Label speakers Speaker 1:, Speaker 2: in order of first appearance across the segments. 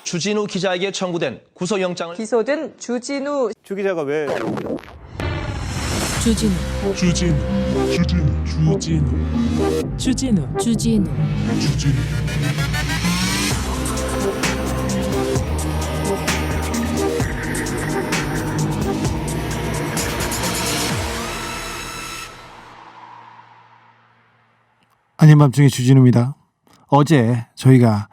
Speaker 1: 주진우 기자에게 청구된 구속영장을
Speaker 2: 기소된 주진우
Speaker 3: 주 기자가 왜
Speaker 4: 주진우
Speaker 5: 아닌 밤중에 주진우입니다. 어제 저희가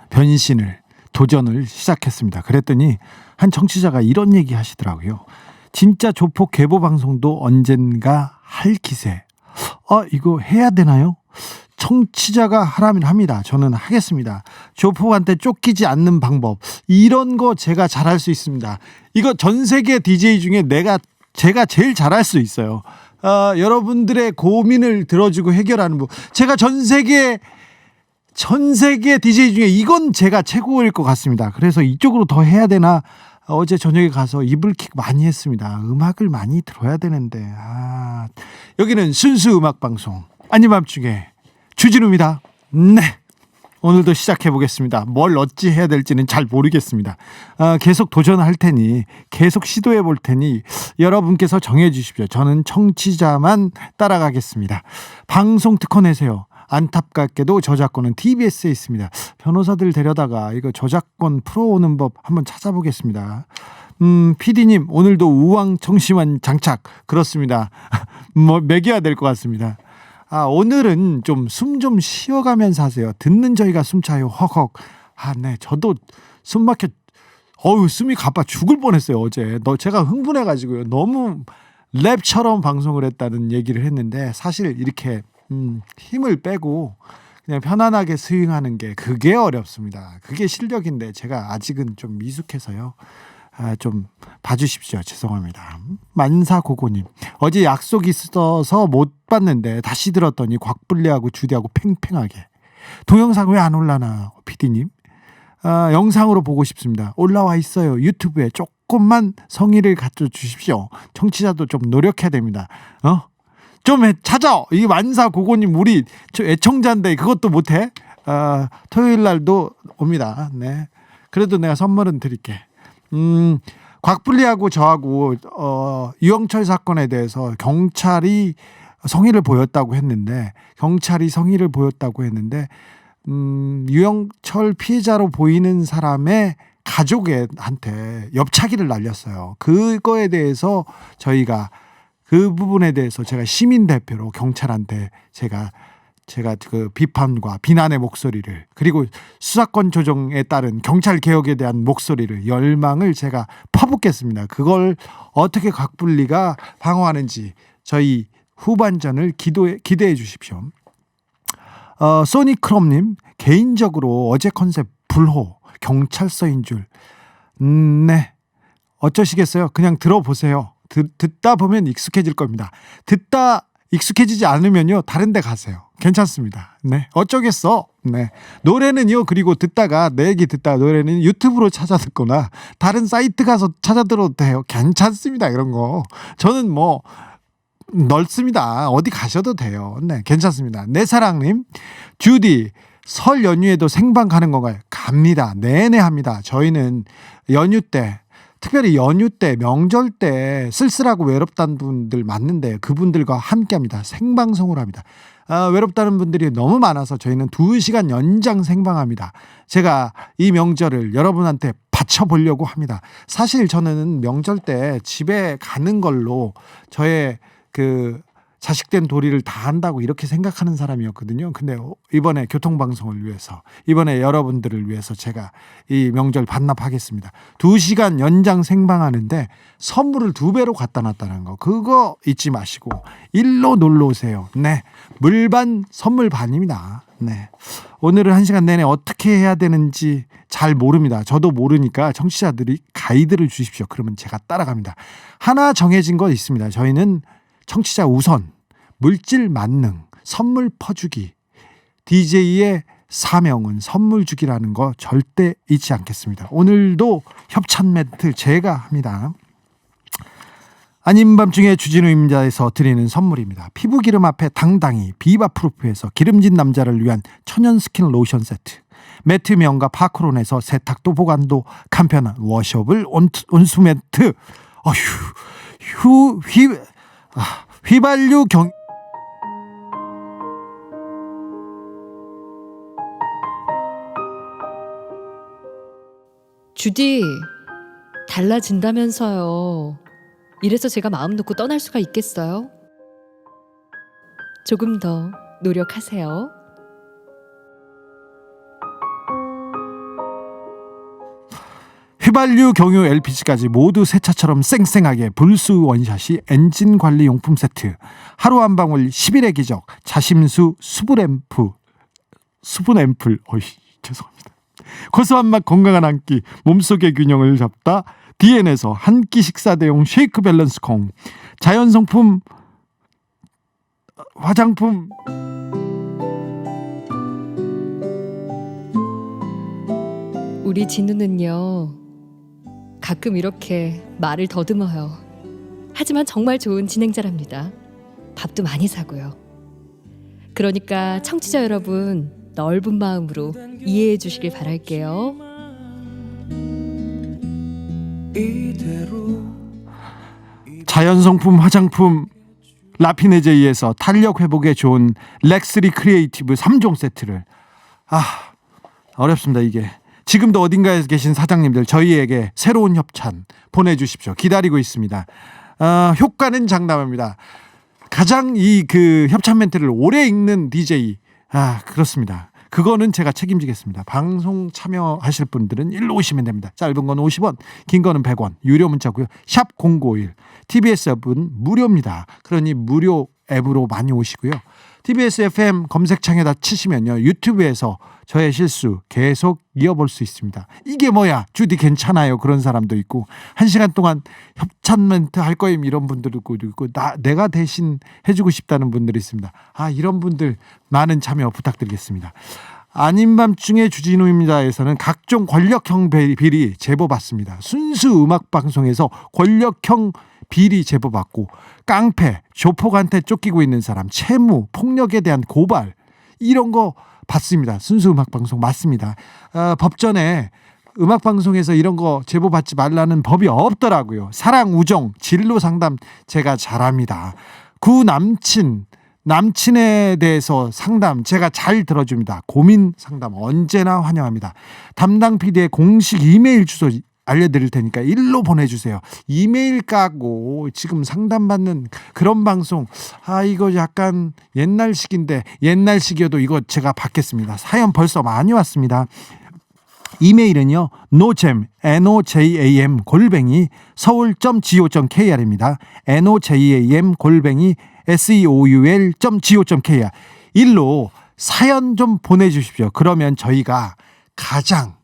Speaker 5: 도전을 시작했습니다. 그랬더니 한 청취자가 이런 얘기 하시더라고요. 진짜 조폭 계보 방송도 언젠가 할 기세. 이거 해야 되나요? 청취자가 하라면 합니다. 저는 하겠습니다. 조폭한테 쫓기지 않는 방법, 이런 거 제가 잘할 수 있습니다. 이거 전 세계 DJ 중에 제가 제일 잘할 수 있어요. 여러분들의 고민을 들어주고 해결하는 부. 제가 전 세계 DJ 중에 이건 제가 최고일 것 같습니다. 그래서 이쪽으로 더 해야 되나. 어제 저녁에 가서 이불킥 많이 했습니다. 음악을 많이 들어야 되는데. 여기는 순수 음악 방송 아닌 밤중에 주진우입니다. 네, 오늘도 시작해 보겠습니다. 뭘 어찌 해야 될지는 잘 모르겠습니다. 계속 도전할 테니, 계속 시도해 볼 테니 여러분께서 정해 주십시오. 저는 청취자만 따라가겠습니다. 방송 특허 내세요. 안타깝게도 저작권은 TBS에 있습니다. 변호사들 데려다가 이거 저작권 풀어오는 법 한번 찾아보겠습니다. PD님 오늘도 우왕청심환 장착. 그렇습니다. 먹여야 될 것 같습니다. 오늘은 좀 숨 좀 쉬어가면서 하세요. 듣는 저희가 숨 차요. 헉헉. 네, 저도 숨 막혀. 숨이 가빠 죽을 뻔했어요. 어제 제가 흥분해가지고요. 너무 랩처럼 방송을 했다는 얘기를 했는데, 사실 이렇게 힘을 빼고 그냥 편안하게 스윙하는 게, 그게 어렵습니다. 그게 실력인데 제가 아직은 좀 미숙해서요. 좀 봐주십시오. 죄송합니다. 만사고고님, 어제 약속이 있어서 못 봤는데 다시 들었더니 곽불리하고 주디하고 팽팽하게. 동영상 왜 안 올라나 PD님? 영상으로 보고 싶습니다. 올라와 있어요. 유튜브에. 조금만 성의를 갖춰 주십시오. 청취자도 좀 노력해야 됩니다. 좀 찾아. 이 만사고고님 우리 애청자인데 그것도 못해? 토요일 날도 옵니다. 네. 그래도 내가 선물은 드릴게. 곽불리하고 저하고 유영철 사건에 대해서 경찰이 성의를 보였다고 했는데, 유영철 피해자로 보이는 사람의 가족한테 옆차기를 날렸어요. 그거에 대해서 저희가, 그 부분에 대해서 제가 시민 대표로 경찰한테 제가 그 비판과 비난의 목소리를, 그리고 수사권 조정에 따른 경찰 개혁에 대한 목소리를, 열망을 제가 퍼붓겠습니다. 그걸 어떻게 곽불리가 방어하는지 저희 후반전을 기대해 주십시오. 소니크롬님, 개인적으로 어제 컨셉 불호 경찰서인 줄. 네, 어쩌시겠어요? 그냥 들어보세요. 듣다 보면 익숙해질 겁니다. 듣다 익숙해지지 않으면요, 다른 데 가세요. 괜찮습니다. 네, 어쩌겠어. 네, 노래는요, 그리고 내 얘기 듣다가 노래는 유튜브로 찾아 듣거나 다른 사이트 가서 찾아 들어도 돼요. 괜찮습니다. 이런 거 저는 넓습니다. 어디 가셔도 돼요. 네, 괜찮습니다. 내 사랑님, 주디 설 연휴에도 생방 가는 건가요? 갑니다. 내내 합니다. 저희는 연휴 때, 특별히 연휴 때, 명절 때 쓸쓸하고 외롭다는 분들 많는데 그분들과 함께합니다. 생방송을 합니다. 외롭다는 분들이 너무 많아서 저희는 2시간 연장 생방합니다. 제가 이 명절을 여러분한테 바쳐보려고 합니다. 사실 저는 명절 때 집에 가는 걸로 저의 그 자식된 도리를 다 한다고 이렇게 생각하는 사람이었거든요. 근데 이번에 교통방송을 위해서, 이번에 여러분들을 위해서 제가 이 명절 반납하겠습니다. 2시간 연장 생방하는데 선물을 2배로 갖다 놨다는 거, 그거 잊지 마시고 일로 놀러 오세요. 네, 물반 선물 반입니다. 네, 오늘은 1시간 내내 어떻게 해야 되는지 잘 모릅니다. 저도 모르니까 청취자들이 가이드를 주십시오. 그러면 제가 따라갑니다. 하나 정해진 거 있습니다. 저희는 청취자 우선, 물질 만능, 선물 퍼주기. DJ의 사명은 선물 주기라는 거 절대 잊지 않겠습니다. 오늘도 협찬 멘트 제가 합니다. 아닌 밤중에 주진우임자에서 드리는 선물입니다. 피부 기름 앞에 당당히 비바프루프에서 기름진 남자를 위한 천연 스킨 로션 세트, 매트 명가 파크론에서 세탁도 보관도 간편한 워셔블 온수매트, 휘발유 경
Speaker 2: 주디, 달라진다면서요. 이래서 제가 마음 놓고 떠날 수가 있겠어요? 조금 더 노력하세요.
Speaker 5: 휘발유, 경유, LPG까지 모두 새 차처럼 쌩쌩하게 불수 원샷이 엔진 관리 용품 세트, 하루 한 방울 10일의 기적, 자심수 수분 앰플, 죄송합니다. 고소한 맛, 건강한 한 끼, 몸속의 균형을 잡다 DN에서 한 끼 식사 대용 쉐이크 밸런스 콩, 자연성품 화장품
Speaker 2: 우리 진우는요, 가끔 이렇게 말을 더듬어요. 하지만 정말 좋은 진행자랍니다. 밥도 많이 사고요. 그러니까 청취자 여러분, 넓은 마음으로 이해해 주시길 바랄게요.
Speaker 5: 자연성품 화장품 라피네제이에서 탄력 회복에 좋은 렉스리 크리에이티브 3종 세트를, 어렵습니다. 이게 지금도 어딘가에 계신 사장님들, 저희에게 새로운 협찬 보내주십시오. 기다리고 있습니다. 효과는 장담합니다. 가장 그 협찬 멘트를 오래 읽는 DJ, 그렇습니다. 그거는 제가 책임지겠습니다. 방송 참여하실 분들은 일로 오시면 됩니다. 짧은 건 50원, 긴 거는 100원, 유료 문자고요. 샵 0951, TBS 앱은 무료입니다. 그러니 무료 앱으로 많이 오시고요. TBS FM 검색창에다 치시면요, 유튜브에서 저의 실수 계속 이어볼 수 있습니다. 이게 뭐야, 주디 괜찮아요, 그런 사람도 있고, 1시간 동안 협찬 멘트 할 거임 이런 분들도 있고, 내가 대신 해주고 싶다는 분들이 있습니다. 이런 분들 많은 참여 부탁드리겠습니다. 아닌 밤중에 주진우입니다에서는 각종 권력형 비리 제보받습니다. 순수 음악방송에서 권력형 비리 제보받고, 깡패, 조폭한테 쫓기고 있는 사람, 채무, 폭력에 대한 고발, 이런 거 받습니다. 순수 음악방송 맞습니다. 법전에 음악방송에서 이런 거 제보받지 말라는 법이 없더라고요. 사랑, 우정, 진로 상담 제가 잘합니다. 남친에 대해서 상담 제가 잘 들어줍니다. 고민 상담 언제나 환영합니다. 담당 PD의 공식 이메일 주소 알려드릴 테니까 일로 보내주세요. 이메일 까고 지금 상담받는 그런 방송, 이거 약간 옛날식인데, 옛날식이어도 이거 제가 받겠습니다. 사연 벌써 많이 왔습니다. 이메일은요, nojam 서울.go.kr입니다. nojam seoul.go.kr 일로 사연 좀 보내주십시오. 그러면 저희가 가장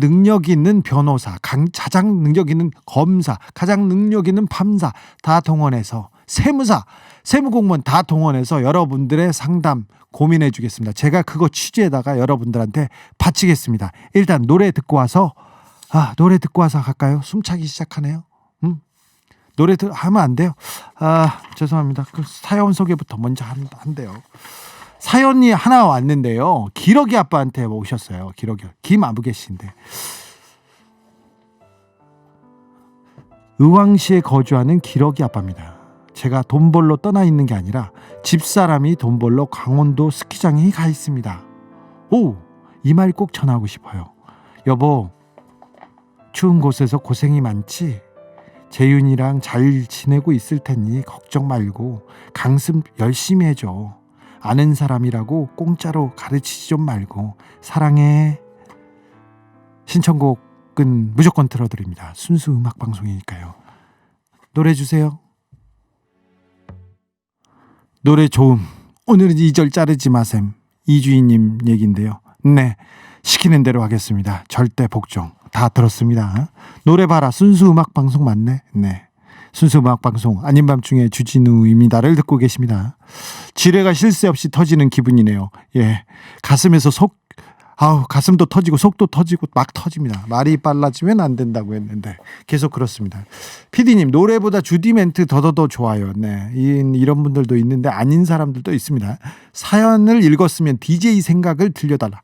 Speaker 5: 능력 있는 변호사, 가장 능력 있는 검사, 가장 능력 있는 판사 다 동원해서, 세무공무원 다 동원해서 여러분들의 상담 고민해 주겠습니다. 제가 그거 취재에다가 여러분들한테 바치겠습니다. 일단 노래 듣고 와서 갈까요? 숨차기 시작하네요. 노래 하면 안 돼요? 죄송합니다. 그 사연 소개부터 먼저 한대요. 사연이 하나 왔는데요, 기러기 아빠한테 오셨어요. 김아부개 씨인데, 의왕시에 거주하는 기러기 아빠입니다. 제가 돈 벌러 떠나 있는 게 아니라 집사람이 돈 벌러 강원도 스키장에 가 있습니다. 이 말 꼭 전하고 싶어요. 여보, 추운 곳에서 고생이 많지? 재윤이랑 잘 지내고 있을 테니 걱정 말고 강습 열심히 해줘. 아는 사람이라고 공짜로 가르치지 좀 말고. 사랑해. 신청곡은 무조건 틀어드립니다. 순수 음악 방송이니까요. 노래 주세요. 노래 좋음. 오늘은 2절 자르지 마셈. 이주희님 얘기인데요. 네, 시키는 대로 하겠습니다. 절대 복종. 다 들었습니다. 노래 봐라. 순수 음악 방송 맞네. 네, 순수 음악 방송 아닌 밤중에 주진우입니다를 듣고 계십니다. 지뢰가 쉴 새 없이 터지는 기분이네요. 예, 가슴에서 가슴도 터지고 속도 터지고 막 터집니다. 말이 빨라지면 안 된다고 했는데 계속 그렇습니다. PD님, 노래보다 주디 멘트 더더더 좋아요. 네, 이런 분들도 있는데 아닌 사람들도 있습니다. 사연을 읽었으면 DJ 생각을 들려달라.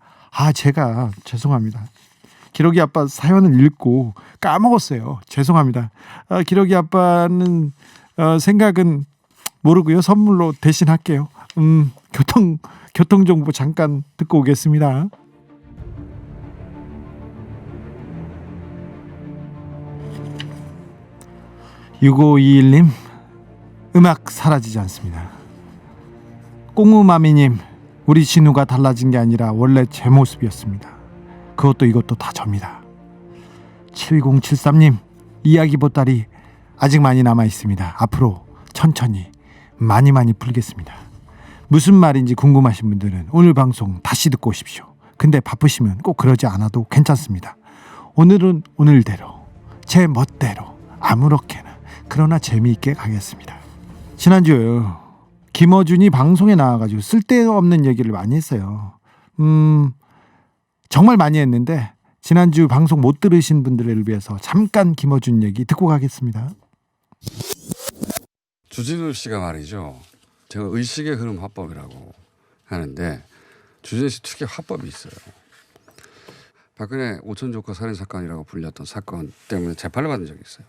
Speaker 5: 제가 죄송합니다. 기러기 아빠 사연을 읽고 까먹었어요. 죄송합니다. 기러기 아빠는 생각은 모르고요. 선물로 대신 할게요. 교통 정보 잠깐 듣고 오겠습니다. 6521님, 음악 사라지지 않습니다. 꽁우마미님, 우리 진우가 달라진 게 아니라 원래 제 모습이었습니다. 그것도 이것도 다 접니다. 7073님, 이야기 보따리 아직 많이 남아 있습니다. 앞으로 천천히 많이 풀겠습니다. 무슨 말인지 궁금하신 분들은 오늘 방송 다시 듣고 오십시오. 근데 바쁘시면 꼭 그러지 않아도 괜찮습니다. 오늘은 오늘대로 제 멋대로 아무렇게나 그러나 재미있게 가겠습니다. 지난주 김어준이 방송에 나와가지고 쓸데없는 얘기를 많이 했어요. 정말 많이 했는데 지난주 방송 못 들으신 분들을 위해서 잠깐 김어준 얘기 듣고 가겠습니다.
Speaker 3: 주진우 씨가 말이죠. 제가 의식의 흐름 화법이라고 하는데 주진우 씨 특유의 화법이 있어요. 박근혜 오천조커 살인사건이라고 불렸던 사건 때문에 재판을 받은 적이 있어요.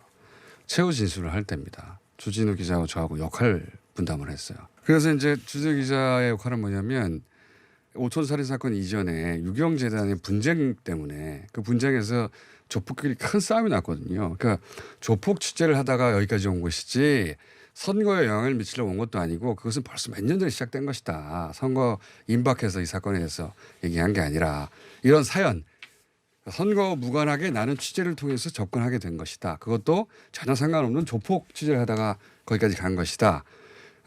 Speaker 3: 최후 진술을 할 때입니다. 주진우 기자하고 저하고 역할 분담을 했어요. 그래서 이제 주진우 기자의 역할은 뭐냐면 오천 살인사건 이전에 유경재단의 분쟁 때문에 그 분쟁에서 조폭끼리 큰 싸움이 났거든요. 그러니까 조폭 취재를 하다가 여기까지 온 것이지 선거에 영향을 미치려고 온 것도 아니고 그것은 벌써 몇 년 전에 시작된 것이다. 선거 임박해서 이 사건에 대해서 얘기한 게 아니라 이런 사연. 선거 무관하게 나는 취재를 통해서 접근하게 된 것이다. 그것도 전혀 상관없는 조폭 취재를 하다가 거기까지 간 것이다.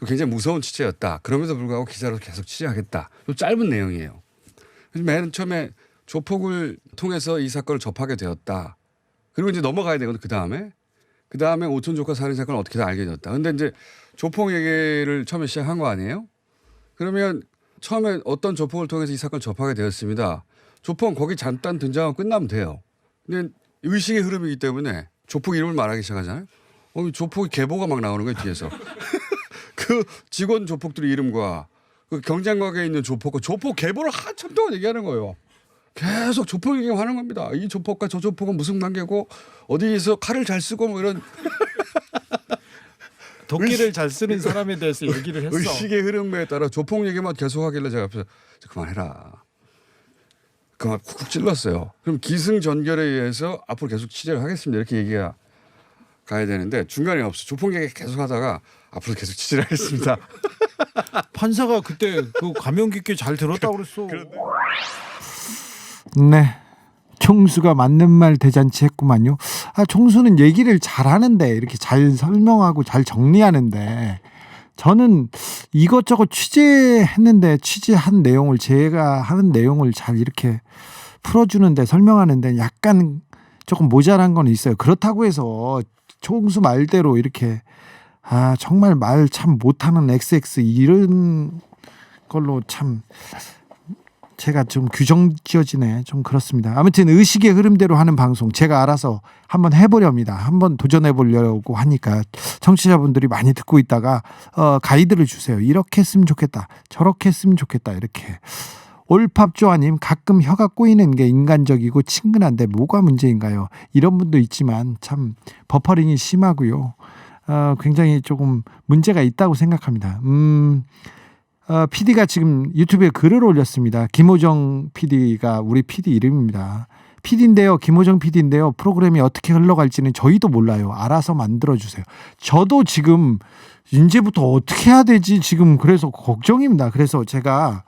Speaker 3: 굉장히 무서운 취재였다. 그럼에도 불구하고 기자로 계속 취재하겠다. 좀 짧은 내용이에요. 맨 처음에 조폭을 통해서 이 사건을 접하게 되었다. 그리고 이제 넘어가야 되거든. 그 다음에 오천조카 살인사건을 어떻게 다 알게 되었다. 근데 이제 조폭 얘기를 처음에 시작한 거 아니에요? 그러면 처음에 어떤 조폭을 통해서 이 사건을 접하게 되었습니다. 조폭은 거기 잠깐 등장하고 끝나면 돼요. 근데 의식의 흐름이기 때문에 조폭 이름을 말하기 시작하잖아요. 조폭의 계보가 막 나오는 거예요, 뒤에서. 그 직원 조폭들의 이름과 그 경쟁각에 있는 조폭과 조폭 계보를 한참 동안 얘기하는 거예요. 계속 조폭 얘기하는 겁니다. 이 조폭과 저 조폭은 무슨 관계고 어디에서 칼을 잘 쓰고 뭐 이런.
Speaker 5: 도끼를 잘 쓰는 사람에 대해서 얘기를 했어.
Speaker 3: 의식의 흐름에 따라 조폭 얘기만 계속 하길래 제가 앞에서 그만해라. 그만 쿡쿡 찔렀어요. 그럼 기승전결에 의해서 앞으로 계속 취재를 하겠습니다. 이렇게 얘기가 가야 되는데 중간에 없어. 조폭 얘기 계속 하다가 앞으로 계속 취재를 하겠습니다.
Speaker 5: 판사가 그때 그 감명 깊게 잘 들었다고 그랬어. 네. 총수가 맞는 말 대잔치 했구만요. 총수는 얘기를 잘하는데 이렇게 잘 설명하고 잘 정리하는데 저는 이것저것 취재했는데 취재한 내용을 제가 하는 내용을 잘 이렇게 풀어주는데 설명하는데 약간 조금 모자란 건 있어요. 그렇다고 해서 총수 말대로 이렇게 정말 말 참 못하는 XX 이런 걸로 참 제가 좀 규정 지어지네. 좀 그렇습니다. 아무튼 의식의 흐름대로 하는 방송 제가 알아서 한번 해보렵니다. 한번 도전해보려고 하니까 청취자분들이 많이 듣고 있다가 가이드를 주세요. 이렇게 했으면 좋겠다. 저렇게 했으면 좋겠다. 이렇게. 올팝조아님, 가끔 혀가 꼬이는 게 인간적이고 친근한데 뭐가 문제인가요? 이런 분도 있지만 참 버퍼링이 심하고요. 굉장히 조금 문제가 있다고 생각합니다. PD가 지금 유튜브에 글을 올렸습니다. 김호정 PD가 우리 PD 이름입니다. PD인데요. 김호정 PD인데요. 프로그램이 어떻게 흘러갈지는 저희도 몰라요. 알아서 만들어주세요. 저도 지금 이제부터 어떻게 해야 되지 지금 그래서 걱정입니다. 그래서 제가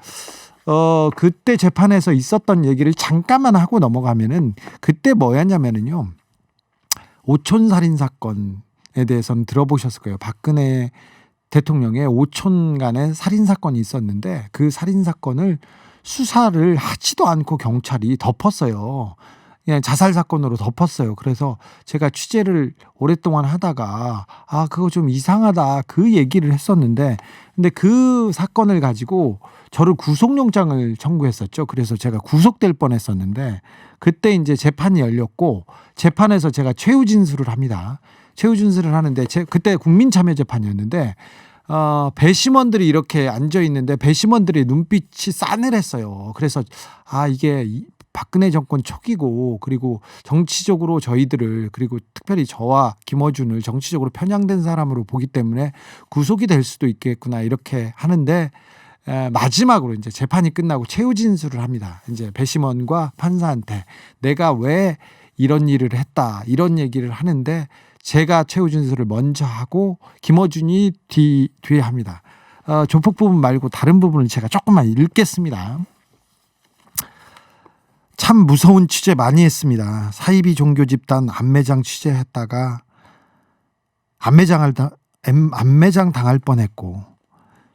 Speaker 5: 그때 재판에서 있었던 얘기를 잠깐만 하고 넘어가면은 그때 뭐였냐면은요. 오촌살인 사건에 대해서는 들어보셨을 거예요. 박근혜 대통령의 오촌간의 살인사건이 있었는데 그 살인사건을 수사를 하지도 않고 경찰이 덮었어요. 그냥 자살사건으로 덮었어요. 그래서 제가 취재를 오랫동안 하다가 그거 좀 이상하다 그 얘기를 했었는데 근데 그 사건을 가지고 저를 구속영장을 청구했었죠. 그래서 제가 구속될 뻔했었는데 그때 이제 재판이 열렸고 재판에서 제가 최후 진술을 합니다. 최후 진술을 하는데 그때 국민참여재판이었는데 배심원들이 이렇게 앉아 있는데 배심원들의 눈빛이 싸늘했어요. 그래서 이게 박근혜 정권 초기고 그리고 정치적으로 저희들을 그리고 특별히 저와 김어준을 정치적으로 편향된 사람으로 보기 때문에 구속이 될 수도 있겠구나 이렇게 하는데 마지막으로 이제 재판이 끝나고 최후 진술을 합니다. 이제 배심원과 판사한테 내가 왜 이런 일을 했다 이런 얘기를 하는데 제가 최후 진술을 먼저 하고 김어준이 뒤에 합니다. 조폭 부분 말고 다른 부분을 제가 조금만 읽겠습니다. 참 무서운 취재 많이 했습니다. 사이비 종교 집단 안매장 취재했다가 안매장 당할 뻔했고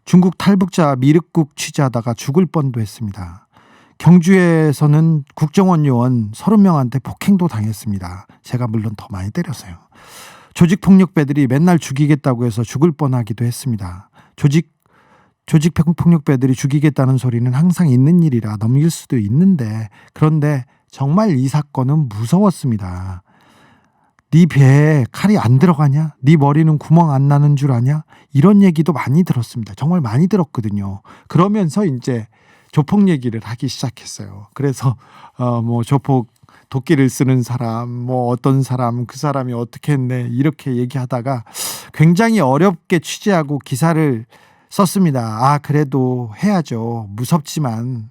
Speaker 5: 중국 탈북자 미륵국 취재하다가 죽을 뻔도 했습니다. 경주에서는 국정원 요원 30명한테 폭행도 당했습니다. 제가 물론 더 많이 때렸어요. 조직폭력배들이 맨날 죽이겠다고 해서 죽을 뻔하기도 했습니다. 조직폭력배들이 죽이겠다는 소리는 항상 있는 일이라 넘길 수도 있는데 그런데 정말 이 사건은 무서웠습니다. 네 배에 칼이 안 들어가냐? 네 머리는 구멍 안 나는 줄 아냐? 이런 얘기도 많이 들었습니다. 정말 많이 들었거든요. 그러면서 이제 조폭 얘기를 하기 시작했어요. 그래서 뭐 조폭 도끼를 쓰는 사람, 뭐 어떤 사람, 그 사람이 어떻게 했네 이렇게 얘기하다가 굉장히 어렵게 취재하고 기사를 썼습니다. 그래도 해야죠. 무섭지만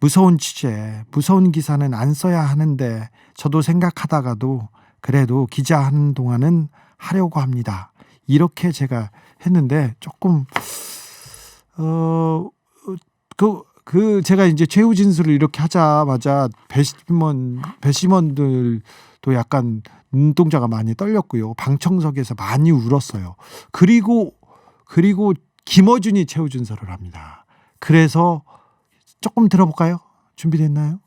Speaker 5: 무서운 취재, 무서운 기사는 안 써야 하는데 저도 생각하다가도 그래도 기자하는 동안은 하려고 합니다. 이렇게 제가 했는데 조금 제가 이제 최후 진술을 이렇게 하자마자 배심원들도 약간 눈동자가 많이 떨렸고요. 방청석에서 많이 울었어요. 그리고 김어준이 최후 진술을 합니다. 그래서 조금 들어볼까요? 준비됐나요?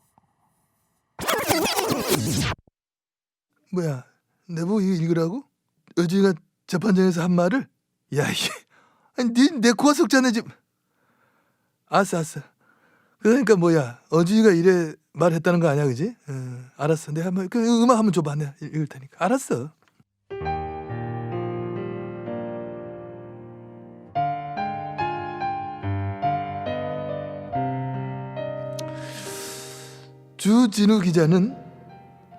Speaker 4: 뭐야, 내보고 이거 읽으라고? 어주이가 재판장에서 한 말을? 야, 이게 내 코가 석자네 지금. 알았어. 그러니까 뭐야, 어주이가 이래 말했다는 거 아니야, 그지? 알았어. 내가 한번 그 음악 한번 줘봐. 내가 읽을 테니까. 알았어. 주진우 기자는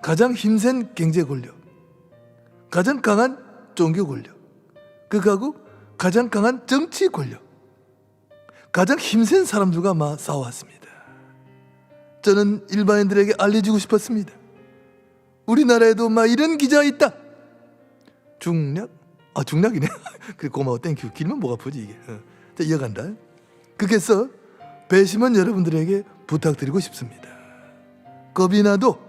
Speaker 4: 가장 힘센 경제 권력, 가장 강한 종교 권력, 그하고 가장 강한 정치 권력, 가장 힘센 사람들과 싸워왔습니다. 저는 일반인들에게 알려주고 싶었습니다. 우리나라에도 이런 기자가 있다. 중략? 중략이네. 그래, 고마워. 땡큐. 길면 목 아프지 이게. 자, 이어간다. 그래서 배심원 여러분들에게 부탁드리고 싶습니다. 겁이 나도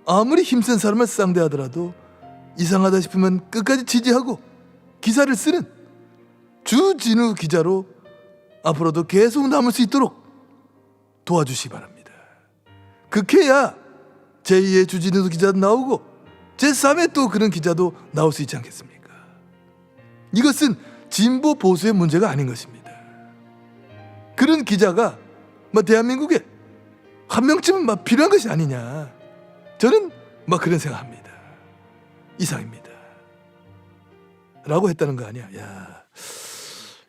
Speaker 4: 아무리 힘센 사람을 상대하더라도 이상하다 싶으면 끝까지 지지하고 기사를 쓰는 주진우 기자로 앞으로도 계속 남을 수 있도록 도와주시기 바랍니다. 그렇게야 제2의 주진우 기자도 나오고 제3의 또 그런 기자도 나올 수 있지 않겠습니까? 이것은 진보 보수의 문제가 아닌 것입니다. 그런 기자가 대한민국에 한 명쯤은 필요한 것이 아니냐. 저는 그런 생각합니다. 이상입니다. 라고 했다는 거 아니야. 야,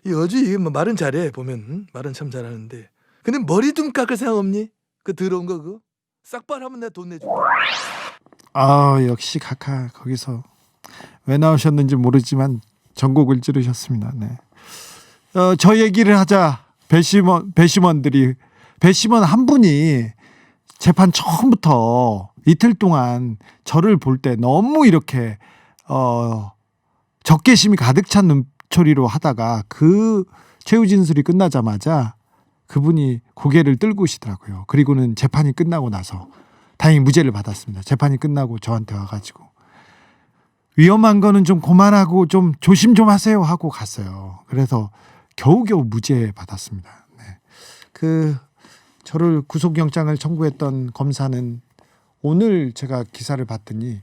Speaker 4: 이 어주이 말은 잘해. 보면 말은 참 잘하는데 근데 머리 좀 깎을 생각 없니? 그 더러운 거 그거 싹발하면 내가 돈 내줄게.
Speaker 5: 역시 카카 거기서 왜 나오셨는지 모르지만 전곡을 찌르셨습니다. 네. 저 얘기를 하자. 배심원들이 배심원 한 분이 재판 처음부터 이틀 동안 저를 볼 때 너무 이렇게 적개심이 가득 찬 눈초리로 하다가 그 최후 진술이 끝나자마자 그분이 고개를 들고 오시더라고요. 그리고는 재판이 끝나고 나서 다행히 무죄를 받았습니다. 재판이 끝나고 저한테 와가지고 위험한 거는 좀 그만하고 좀 조심 좀 하세요 하고 갔어요. 그래서 겨우겨우 무죄 받았습니다. 네. 저를 구속영장을 청구했던 검사는 오늘 제가 기사를 봤더니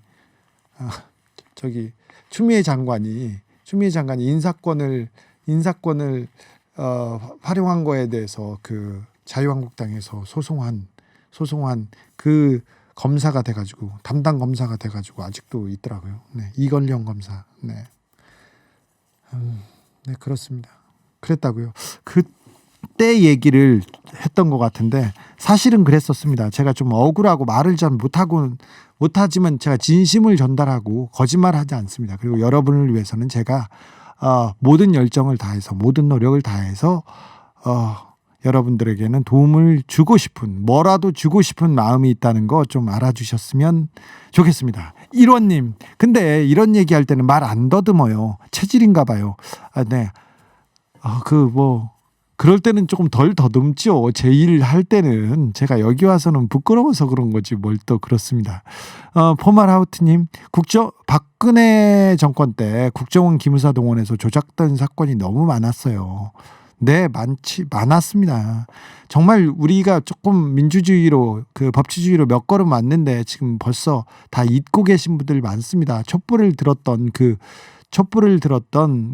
Speaker 5: 추미애 장관이 인사권을 활용한 거에 대해서 그 자유한국당에서 소송한 그 검사가 돼가지고 담당 검사가 돼가지고 아직도 있더라고요. 네, 이건령 검사. 네. 네, 그렇습니다. 그랬다고요. 그때 얘기를 했던 것 같은데 사실은 그랬었습니다. 제가 좀 억울하고 말을 잘 못하지만 제가 진심을 전달하고 거짓말하지 않습니다. 그리고 여러분을 위해서는 제가 모든 열정을 다해서 모든 노력을 다해서 여러분들에게는 도움을 주고 싶은 뭐라도 주고 싶은 마음이 있다는 거 좀 알아주셨으면 좋겠습니다. 1원님, 근데 이런 얘기할 때는 말 안 더듬어요. 체질인가 봐요. 네. 그럴 때는 조금 덜 더듬죠. 제 일 할 때는 제가 여기 와서는 부끄러워서 그런 거지 뭘 또 그렇습니다. 포말하우트님, 박근혜 정권 때 국정원 기무사 동원해서 조작된 사건이 너무 많았어요. 네, 많았습니다. 정말 우리가 조금 민주주의로 법치주의로 몇 걸음 왔는데 지금 벌써 다 잊고 계신 분들 많습니다. 촛불을 들었던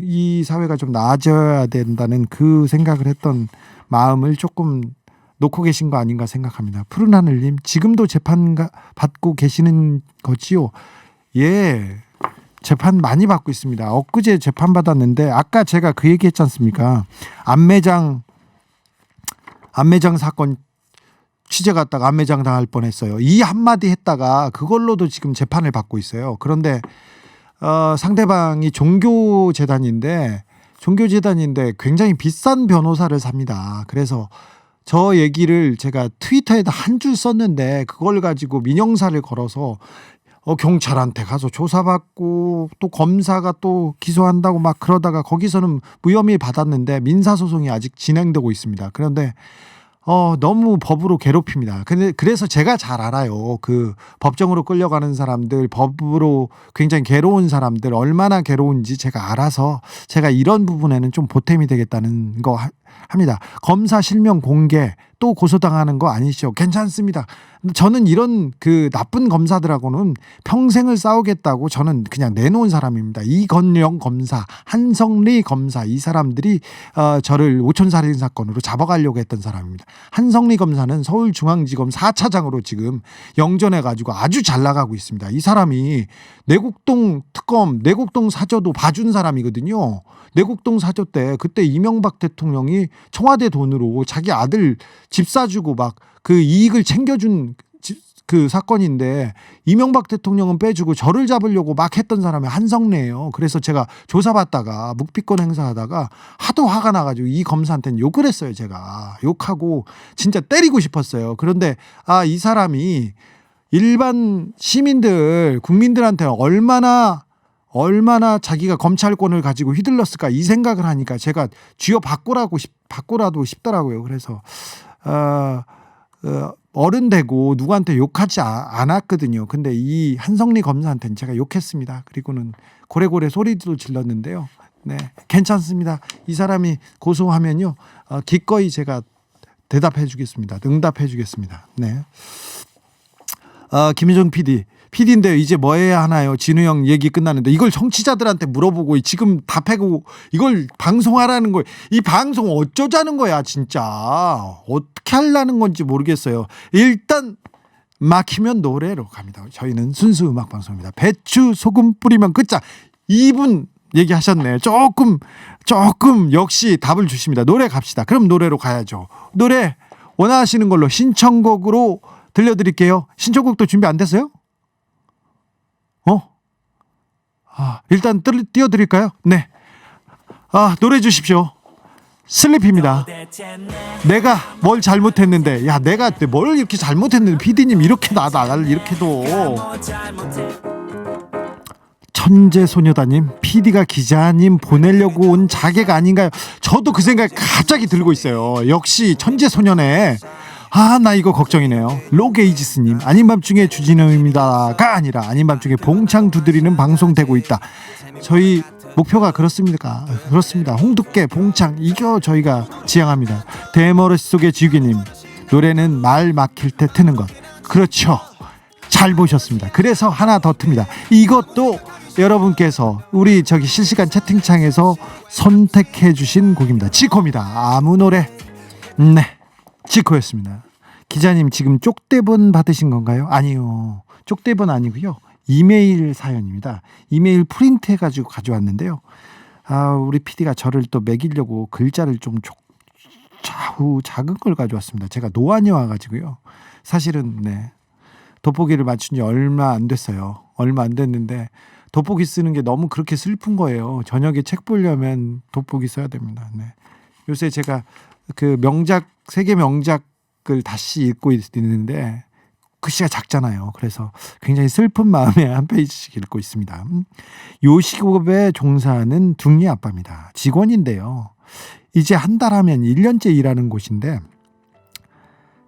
Speaker 5: 이 사회가 좀 나아져야 된다는 그 생각을 했던 마음을 조금 놓고 계신 거 아닌가 생각합니다. 푸른 하늘님, 지금도 재판 받고 계시는 거지요? 예, 재판 많이 받고 있습니다. 엊그제 재판 받았는데 아까 제가 그 얘기 했지 않습니까? 안매장 사건 취재 갔다가 안매장 당할 뻔했어요. 이 한마디 했다가 그걸로도 지금 재판을 받고 있어요. 그런데 상대방이 종교재단인데 굉장히 비싼 변호사를 삽니다. 그래서 저 얘기를 제가 트위터에다 한 줄 썼는데 그걸 가지고 민형사를 걸어서 경찰한테 가서 조사받고 또 검사가 또 기소한다고 막 그러다가 거기서는 무혐의 받았는데 민사소송이 아직 진행되고 있습니다. 그런데 너무 법으로 괴롭힙니다. 그래서 제가 잘 알아요. 그 법정으로 끌려가는 사람들, 법으로 굉장히 괴로운 사람들 얼마나 괴로운지 제가 알아서 제가 이런 부분에는 좀 보탬이 되겠다는 거 합니다. 검사 실명 공개 또 고소당하는 거 아니시죠? 괜찮습니다. 저는 이런 그 나쁜 검사들하고는 평생을 싸우겠다고 저는 그냥 내놓은 사람입니다. 이건영 검사, 한성리 검사, 이 사람들이 저를 오촌살인 사건으로 잡아가려고 했던 사람입니다. 한성리 검사는 서울중앙지검 4차장으로 지금 영전해가지고 아주 잘 나가고 있습니다. 이 사람이 내곡동 특검, 내곡동 사저도 봐준 사람이거든요. 내곡동 사저 때 그때 이명박 대통령이 청와대 돈으로 자기 아들 집 사주고 막 그 이익을 챙겨준 그 사건인데 이명박 대통령은 빼주고 저를 잡으려고 막 했던 사람이 한성래예요. 그래서 제가 조사받다가 묵비권 행사하다가 하도 화가 나가지고 이 검사한테는 욕을 했어요. 제가 욕하고 진짜 때리고 싶었어요. 그런데 이 사람이 일반 시민들 국민들한테 얼마나 자기가 검찰권을 가지고 휘둘렀을까 이 생각을 하니까 제가 쥐어 바꾸라도 싶더라고요. 그래서 어른 되고 누구한테 욕하지 않았거든요. 근데 이 한성리 검사한테는 제가 욕했습니다. 그리고는 고래고래 소리도 질렀는데요. 네, 괜찮습니다. 이 사람이 고소하면요, 기꺼이 제가 대답해 주겠습니다. 응답해 주겠습니다. 네. 김희정 PD인데 이제 뭐 해야 하나요? 진우 형 얘기 끝났는데 이걸 청취자들한테 물어보고 지금 답하고 이걸 방송하라는 거, 이 방송 어쩌자는 거야 진짜. 어떻게 하려는 건지 모르겠어요. 일단 막히면 노래로 갑니다. 저희는 순수 음악 방송입니다. 배추 소금 뿌리면 끝장. 2분 얘기하셨네요. 조금 역시 답을 주십니다. 노래 갑시다. 그럼 노래로 가야죠. 노래 원하시는 걸로 신청곡으로 들려드릴게요. 신청곡도 준비 안 됐어요? 일단 띄워드릴까요? 네. 노래 주십시오. 슬리피입니다. 내가 뭘 잘못했는데, 야, 내가 뭘 이렇게 잘못했는데, PD님 이렇게 나를 이렇게도. 천재소녀다님, PD가 기자님 보내려고 온 자객 아닌가요? 저도 그 생각이 갑자기 들고 있어요. 역시 천재소녀네. 나 이거 걱정이네요. 로게이지스님, 아닌 밤중에 주진우입니다가 아니라 아닌 밤중에 봉창 두드리는 방송 되고 있다. 저희 목표가 그렇습니까? 그렇습니다. 홍두깨, 봉창, 이거 저희가 지향합니다. 대머릿속의 지우개님, 노래는 말 막힐 때 트는 것. 그렇죠. 잘 보셨습니다. 그래서 하나 더 틉니다. 이것도 여러분께서 우리 실시간 채팅창에서 선택해 주신 곡입니다. 지코입니다. 아무 노래. 네, 지코였습니다. 기자님 지금 쪽대본 받으신 건가요? 아니요. 쪽대본 아니고요. 이메일 사연입니다. 이메일 프린트해가지고 가져왔는데요. 우리 PD가 저를 또 먹이려고 글자를 좀 좌우 작은 걸 가져왔습니다. 제가 노안이 와가지고요. 사실은 돋보기를 맞춘 지 얼마 안 됐어요. 얼마 안 됐는데 돋보기 쓰는 게 너무 그렇게 슬픈 거예요. 저녁에 책 보려면 돋보기 써야 됩니다. 요새 제가 그 세계 명작을 다시 읽고 있는데 글씨가 작잖아요. 그래서 굉장히 슬픈 마음에 한 페이지씩 읽고 있습니다. 요식업에 종사하는 둥이 아빠입니다. 직원인데요. 이제 한 달 하면 1년째 일하는 곳인데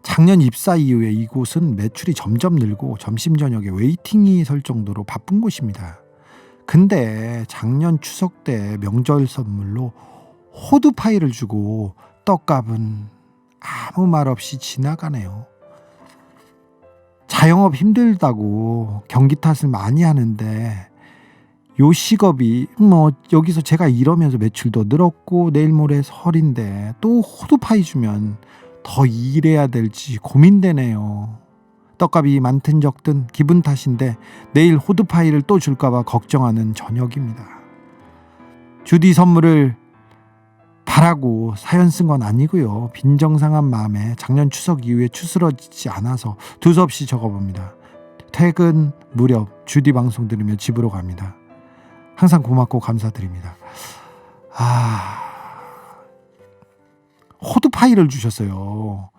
Speaker 5: 작년 입사 이후에 이곳은 매출이 점점 늘고 점심 저녁에 웨이팅이 설 정도로 바쁜 곳입니다. 근데 작년 추석 때 명절 선물로 호두파이를 주고 떡값은 아무 말 없이 지나가네요. 자영업 힘들다고 경기 탓을 많이 하는데 요식업이 여기서 제가 이러면서 매출도 늘었고 내일 모레 설인데 또 호두파이 주면 더 일해야 될지 고민되네요. 떡값이 많든 적든 기분 탓인데 내일 호두파이를 또 줄까봐 걱정하는 저녁입니다. 주디 선물을 바라고 사연 쓴 건 아니고요. 빈정상한 마음에 작년 추석 이후에 추스러지지 않아서 두서없이 적어봅니다. 퇴근 무렵 주디 방송 들으며 집으로 갑니다. 항상 고맙고 감사드립니다. 호두파이를 주셨어요.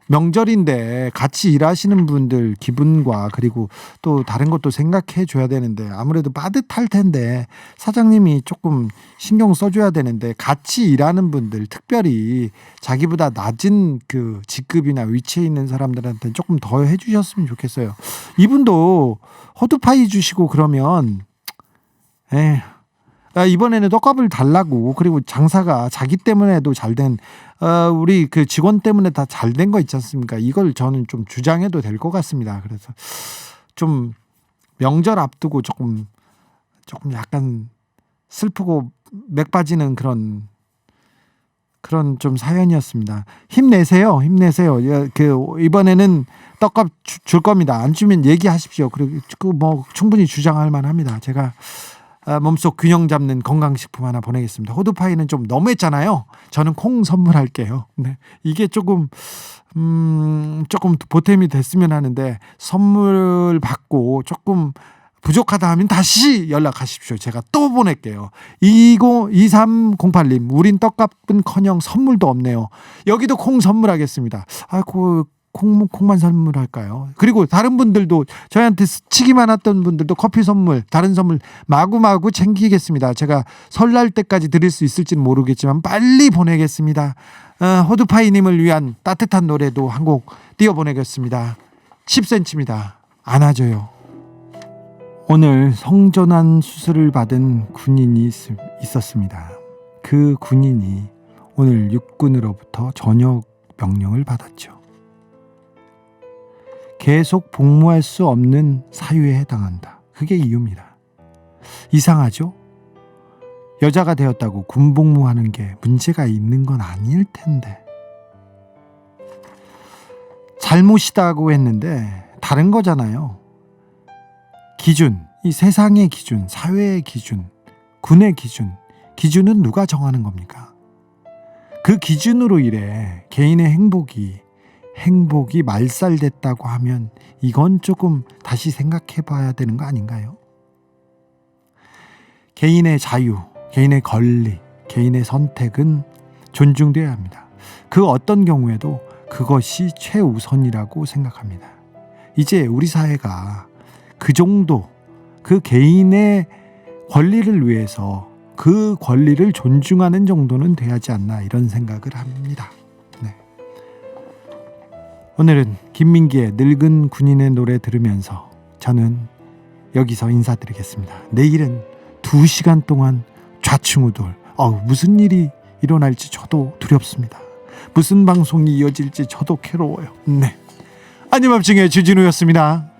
Speaker 5: 명절인데 같이 일하시는 분들 기분과 그리고 또 다른 것도 생각해 줘야 되는데 아무래도 빠듯할 텐데 사장님이 조금 신경 써줘야 되는데 같이 일하는 분들 특별히 자기보다 낮은 그 직급이나 위치에 있는 사람들한테 조금 더 해주셨으면 좋겠어요. 이분도 호두파이 주시고 그러면 이번에는 떡값을 달라고 그리고 장사가 자기 때문에도 잘된 우리 그 직원 때문에 다 잘 된 거 있지 않습니까? 이걸 저는 좀 주장해도 될 것 같습니다. 그래서 좀 명절 앞두고 조금 약간 슬프고 맥 빠지는 그런 좀 사연이었습니다. 힘내세요. 이번에는 떡값 줄 겁니다. 안 주면 얘기하십시오. 그리고 충분히 주장할 만합니다. 제가 몸속 균형 잡는 건강식품 하나 보내겠습니다. 호두파이는 좀 너무했잖아요. 저는 콩 선물할게요. 이게 조금 보탬이 됐으면 하는데 선물 받고 조금 부족하다 하면 다시 연락하십시오. 제가 또 보낼게요. 2308님 우린 떡값은커녕 선물도 없네요. 여기도 콩 선물하겠습니다. 콩만 선물할까요? 그리고 다른 분들도 저희한테 스치기만 했던 분들도 커피 선물, 다른 선물 마구마구 챙기겠습니다. 제가 설날 때까지 드릴 수 있을지는 모르겠지만 빨리 보내겠습니다. 호두파이님을 위한 따뜻한 노래도 한 곡 띄워보내겠습니다. 10cm입니다. 안아줘요. 오늘 성전환 수술을 받은 군인이 있었습니다. 그 군인이 오늘 육군으로부터 전역 명령을 받았죠. 계속 복무할 수 없는 사유에 해당한다. 그게 이유입니다. 이상하죠? 여자가 되었다고 군복무하는 게 문제가 있는 건 아닐 텐데. 잘못이다고 했는데 다른 거잖아요. 기준, 이 세상의 기준, 사회의 기준, 군의 기준은 누가 정하는 겁니까? 그 기준으로 인해 개인의 행복이 말살됐다고 하면 이건 조금 다시 생각해 봐야 되는 거 아닌가요? 개인의 자유, 개인의 권리, 개인의 선택은 존중돼야 합니다. 그 어떤 경우에도 그것이 최우선이라고 생각합니다. 이제 우리 사회가 그 정도, 그 개인의 권리를 위해서 그 권리를 존중하는 정도는 돼야지 않나 이런 생각을 합니다. 오늘은 김민기의 늙은 군인의 노래 들으면서 저는 여기서 인사드리겠습니다. 내일은 2시간 동안 좌충우돌, 무슨 일이 일어날지 저도 두렵습니다. 무슨 방송이 이어질지 저도 괴로워요. 안녕밤중에 주진우였습니다.